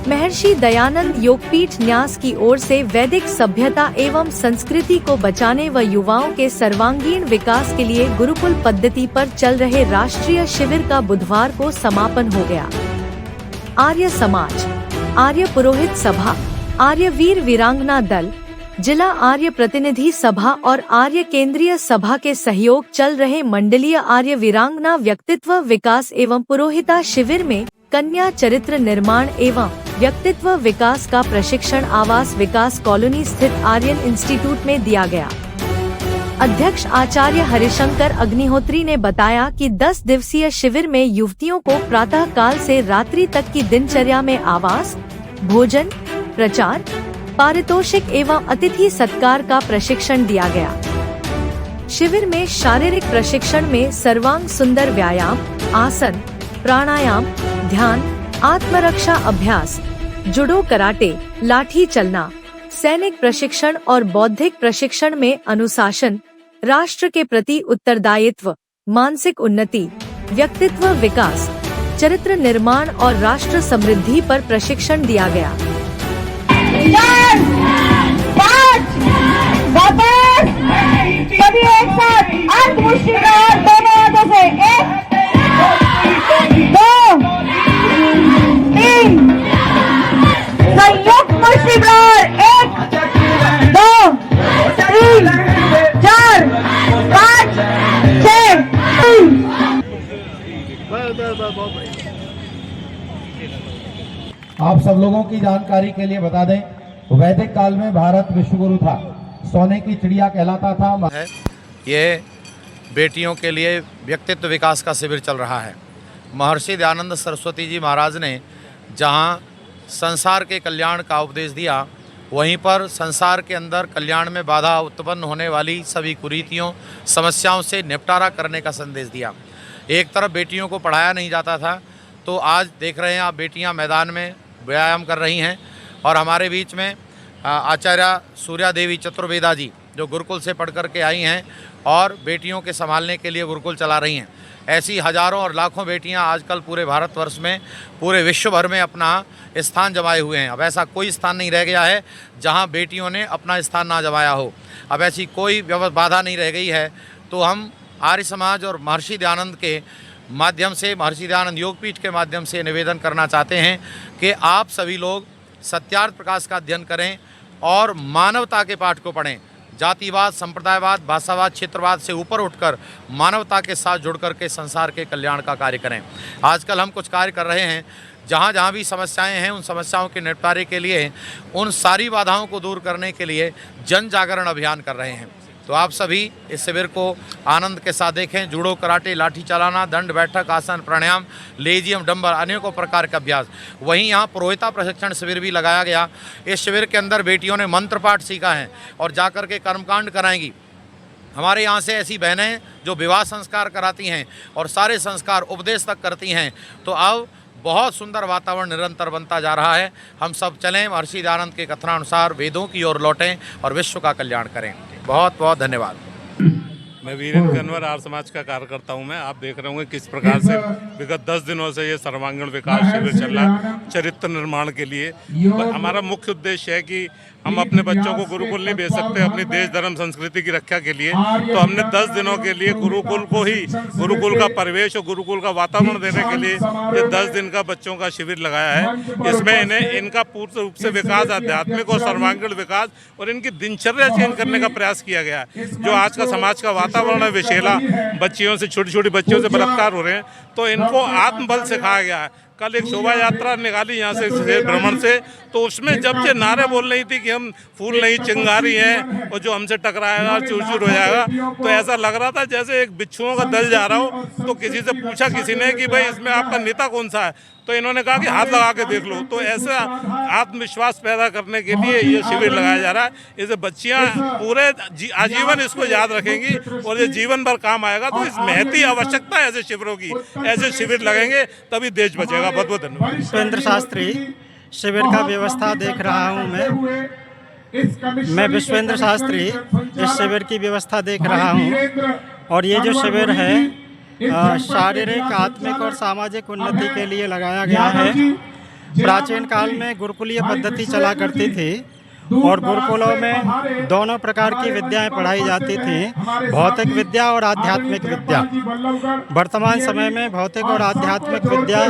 महर्षि दयानंद योगपीठ न्यास की ओर से वैदिक सभ्यता एवं संस्कृति को बचाने व युवाओं के सर्वांगीण विकास के लिए गुरुकुल पद्धति पर चल रहे राष्ट्रीय शिविर का बुधवार को समापन हो गया। आर्य समाज, आर्य पुरोहित सभा, आर्य वीर वीरांगना दल, जिला आर्य प्रतिनिधि सभा और आर्य केंद्रीय सभा के सहयोग चल रहे मंडलीय आर्य वीरांगना व्यक्तित्व विकास एवं पुरोहिता शिविर में कन्या चरित्र निर्माण एवं व्यक्तित्व विकास का प्रशिक्षण आवास विकास कॉलोनी स्थित आर्यन इंस्टीट्यूट में दिया गया। अध्यक्ष आचार्य हरिशंकर अग्निहोत्री ने बताया कि 10 दिवसीय शिविर में युवतियों को प्रातः काल से रात्रि तक की दिनचर्या में आवास, भोजन, प्रचार, पारितोषिक एवं अतिथि सत्कार का प्रशिक्षण दिया गया। शिविर में शारीरिक प्रशिक्षण में सर्वांग सुंदर व्यायाम, आसन, प्राणायाम, ध्यान, आत्मरक्षा अभ्यास, जुडो कराटे, लाठी चलना, सैनिक प्रशिक्षण और बौद्धिक प्रशिक्षण में अनुशासन, राष्ट्र के प्रति उत्तरदायित्व, मानसिक उन्नति, व्यक्तित्व विकास, चरित्र निर्माण और राष्ट्र समृद्धि पर प्रशिक्षण दिया गया। 4, 5, वापस सभी एक साथ अर्ध मुष्टि प्रहार दोनों हाथों से 1, 2, 3 संयुक्त मुष्टि प्रहार 1, 2, 3, 4, 5, 6। आप सब लोगों की जानकारी के लिए बता दें, वैदिक काल में भारत विश्वगुरु था, सोने की चिड़िया कहलाता था। ये बेटियों के लिए व्यक्तित्व विकास का शिविर चल रहा है। महर्षि दयानंद सरस्वती जी महाराज ने जहाँ संसार के कल्याण का उपदेश दिया, वहीं पर संसार के अंदर कल्याण में बाधा उत्पन्न होने वाली सभी कुरीतियों, समस्याओं से निपटारा करने का संदेश दिया। एक तरफ बेटियों को पढ़ाया नहीं जाता था, तो आज देख रहे हैं आप बेटियां मैदान में व्यायाम कर रही हैं। और हमारे बीच में आचार्य सूर्या देवी चतुर्वेदा जी, जो गुरुकुल से पढ़ कर के आई हैं और बेटियों के संभालने के लिए गुरुकुल चला रही हैं। ऐसी हजारों और लाखों बेटियां आजकल पूरे भारतवर्ष में, पूरे विश्व भर में अपना स्थान जमाए हुए हैं। अब ऐसा कोई स्थान नहीं रह गया है जहां बेटियों ने अपना स्थान ना जमाया हो। अब ऐसी कोई बाधा नहीं रह गई है। तो हम आर्य समाज और महर्षि दयानंद के माध्यम से, महर्षि दयानंद योगपीठ के माध्यम से निवेदन करना चाहते हैं कि आप सभी लोग सत्यार्थ प्रकाश का अध्ययन करें और मानवता के पाठ को पढ़ें। जातिवाद, संप्रदायवाद, भाषावाद, क्षेत्रवाद से ऊपर उठकर मानवता के साथ जुड़कर के संसार के कल्याण का कार्य करें। आजकल हम कुछ कार्य कर रहे हैं, जहाँ जहाँ भी समस्याएं हैं, उन समस्याओं के निपटारे के लिए, उन सारी बाधाओं को दूर करने के लिए जन जागरण अभियान कर रहे हैं। तो आप सभी इस शिविर को आनंद के साथ देखें। जूडो, कराटे, लाठी चलाना, दंड बैठक, आसन, प्राणायाम, लेजियम, डंबल, अनेकों प्रकार का अभ्यास। वहीं यहाँ पुरोहिता प्रशिक्षण शिविर भी लगाया गया। इस शिविर के अंदर बेटियों ने मंत्र पाठ सीखा है और जाकर के कर्मकांड कराएंगी। हमारे यहाँ से ऐसी बहनें जो विवाह संस्कार कराती हैं और सारे संस्कार उपदेश तक करती हैं। तो अब बहुत सुंदर वातावरण निरंतर बनता जा रहा है। हम सब चलें, महर्षि दयानंद के कथनानुसार वेदों की ओर लौटें और विश्व का कल्याण करें। बहुत बहुत धन्यवाद। मैं वीरेंद्र कन्वर आर्य समाज का कार्यकर्ता हूं। मैं आप देख रहे होंगे किस प्रकार से विगत 10 दिनों से ये सर्वांगीण विकास शिविर चल रहा है चरित्र निर्माण के लिए। हमारा मुख्य उद्देश्य है कि हम अपने बच्चों को गुरुकुल नहीं भेज सकते अपनी देश धर्म संस्कृति की रक्षा के लिए, तो हमने 10 दिनों के लिए गुरुकुल को ही, गुरुकुल का परिवेश और गुरुकुल का वातावरण देने के लिए ये 10 दिन का बच्चों का शिविर लगाया है। इसमें इन्हें इनका पूर्ण रूप से विकास, आध्यात्मिक और सर्वांगीण विकास और इनकी दिनचर्या चेंज करने का प्रयास किया गया है। जो आज का समाज का वातावरण है विषैला, बच्चियों से, छोटी छोटी बच्चियों से बलात्कार हो रहे हैं, तो इनको आत्मबल सिखाया गया है। कल एक शोभा यात्रा निकाली यहाँ से भ्रमण से, तो उसमें जब ये नारे बोल रही थी कि हम फूल नहीं चिंगारी हैं और जो हमसे टकराएगा और चूर चूर हो जाएगा, तो ऐसा लग रहा था जैसे एक बिच्छुओं का दल जा रहा हो। तो किसी से पूछा किसी ने कि भाई इसमें आपका नेता कौन सा है, तो इन्होंने कहा कि हाथ लगा के देख लो। तो ऐसा आत्मविश्वास पैदा करने के लिए ये शिविर लगाया जा रहा है। इससे बच्चियाँ पूरे आजीवन इसको याद रखेंगी और ये जीवन भर काम आएगा। तो इस महती आवश्यकता है ऐसे शिविरों की, ऐसे शिविर लगेंगे तभी देश बचेगा। बहुत बहुत धन्यवाद। विश्वेंद्र शास्त्री शिविर का व्यवस्था देख रहा हूँ। मैं विश्वेंद्र शास्त्री इस शिविर की व्यवस्था देख रहा हूँ। और ये जो शिविर है शारीरिक, आत्मिक और सामाजिक उन्नति के लिए लगाया गया है। प्राचीन काल में गुरुकुलीय पद्धति चला करती थी और गुरुकुलों में दोनों प्रकार की विद्याएं पढ़ाई जाती थी, भौतिक विद्या और आध्यात्मिक विद्या। वर्तमान समय में भौतिक और आध्यात्मिक विद्या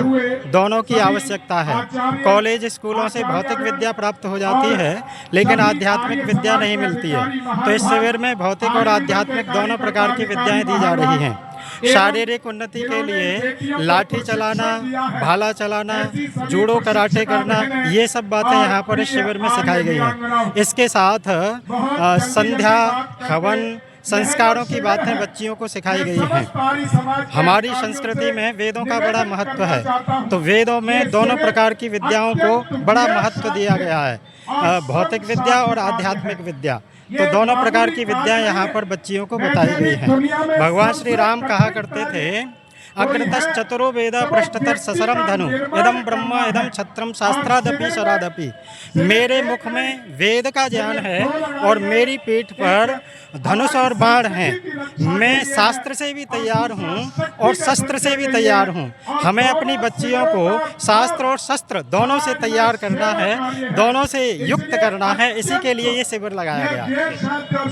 दोनों की आवश्यकता है। कॉलेज स्कूलों से भौतिक विद्या प्राप्त हो जाती है लेकिन आध्यात्मिक विद्या नहीं मिलती है। तो इस शिविर में भौतिक और आध्यात्मिक दोनों प्रकार की विद्याएं दी जा रही हैं। शारीरिक उन्नति के लिए लाठी चलाना, भाला चलाना, जूडो कराटे करना, ये सब बातें यहाँ पर इस शिविर में सिखाई गई हैं। इसके साथ संध्या, हवन, संस्कारों की बातें बच्चियों को सिखाई गई हैं। हमारी संस्कृति में वेदों का बड़ा महत्व है, तो वेदों में दोनों प्रकार की विद्याओं को बड़ा महत्व दिया गया है, भौतिक विद्या और आध्यात्मिक विद्या। तो दोनों प्रकार की विद्याएं यहाँ पर बच्चियों को बताई गई हैं। भगवान श्री राम कहा करते थे, अग्रतश् चतुरो वेद पृष्ठतः ससरम धनु इदम ब्रह्म इदम क्षत्रम शास्त्रादपि शरादपि। मेरे मुख में वेद का ज्ञान है और मेरी पीठ पर धनुष और बाण है। मैं शास्त्र से भी तैयार हूँ और शस्त्र से भी तैयार हूँ। हमें अपनी बच्चियों को शास्त्र और शस्त्र दोनों से तैयार करना है, दोनों से युक्त करना है। इसी के लिए ये शिविर लगाया गया है।